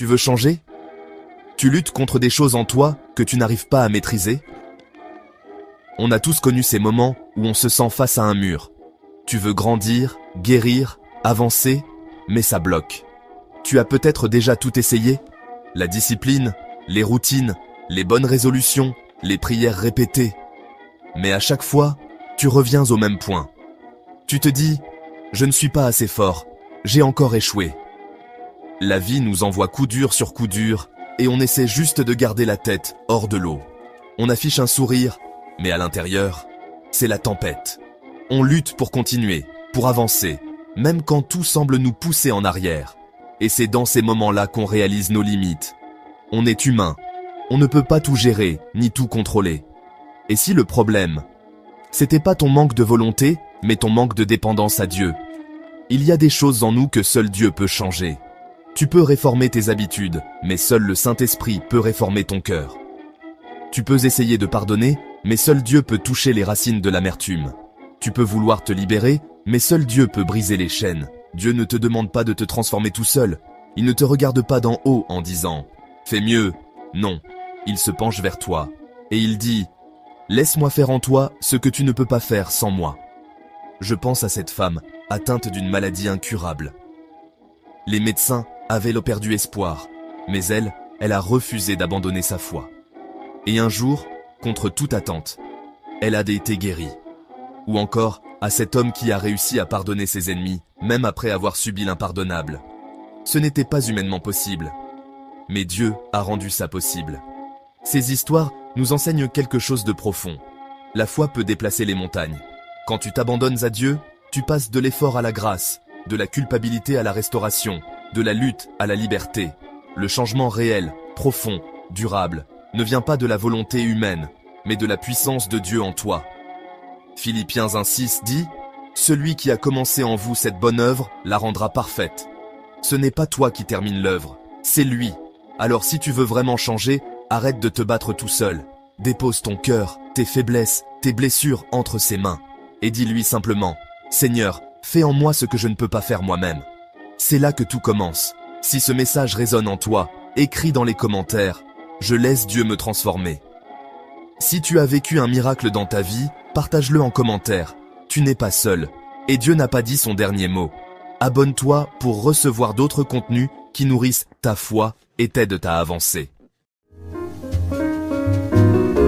Tu veux changer? Tu luttes contre des choses en toi que tu n'arrives pas à maîtriser? On a tous connu ces moments où on se sent face à un mur. Tu veux grandir, guérir, avancer, mais ça bloque. Tu as peut-être déjà tout essayé? La discipline, les routines, les bonnes résolutions, les prières répétées. Mais à chaque fois, tu reviens au même point. Tu te dis, je ne suis pas assez fort, j'ai encore échoué. La vie nous envoie coup dur sur coup dur et on essaie juste de garder la tête hors de l'eau. On affiche un sourire, mais à l'intérieur, c'est la tempête. On lutte pour continuer, pour avancer, même quand tout semble nous pousser en arrière. Et c'est dans ces moments-là qu'on réalise nos limites. On est humain, on ne peut pas tout gérer, ni tout contrôler. Et si le problème, c'était pas ton manque de volonté, mais ton manque de dépendance à Dieu? Il y a des choses en nous que seul Dieu peut changer. Tu peux réformer tes habitudes, mais seul le Saint-Esprit peut réformer ton cœur. Tu peux essayer de pardonner, mais seul Dieu peut toucher les racines de l'amertume. Tu peux vouloir te libérer, mais seul Dieu peut briser les chaînes. Dieu ne te demande pas de te transformer tout seul. Il ne te regarde pas d'en haut en disant « Fais mieux ». Non, il se penche vers toi et il dit « Laisse-moi faire en toi ce que tu ne peux pas faire sans moi ». Je pense à cette femme atteinte d'une maladie incurable. Les médecins avaient perdu espoir, mais elle a refusé d'abandonner sa foi. Et un jour, contre toute attente, elle a été guérie. Ou encore à cet homme qui a réussi à pardonner ses ennemis, même après avoir subi l'impardonnable. Ce n'était pas humainement possible. Mais Dieu a rendu ça possible. Ces histoires nous enseignent quelque chose de profond. La foi peut déplacer les montagnes. Quand tu t'abandonnes à Dieu, tu passes de l'effort à la grâce, de la culpabilité à la restauration, de la lutte à la liberté. Le changement réel, profond, durable, ne vient pas de la volonté humaine, mais de la puissance de Dieu en toi. Philippiens 1,6 dit « Celui qui a commencé en vous cette bonne œuvre la rendra parfaite. » Ce n'est pas toi qui termine l'œuvre, c'est lui. Alors si tu veux vraiment changer, arrête de te battre tout seul. Dépose ton cœur, tes faiblesses, tes blessures entre ses mains. Et dis-lui simplement « Seigneur, fais en moi ce que je ne peux pas faire moi-même. » C'est là que tout commence. Si ce message résonne en toi, écris dans les commentaires « Je laisse Dieu me transformer ». Si tu as vécu un miracle dans ta vie, partage-le en commentaire. Tu n'es pas seul. Et Dieu n'a pas dit son dernier mot. Abonne-toi pour recevoir d'autres contenus qui nourrissent ta foi et t'aident à avancer.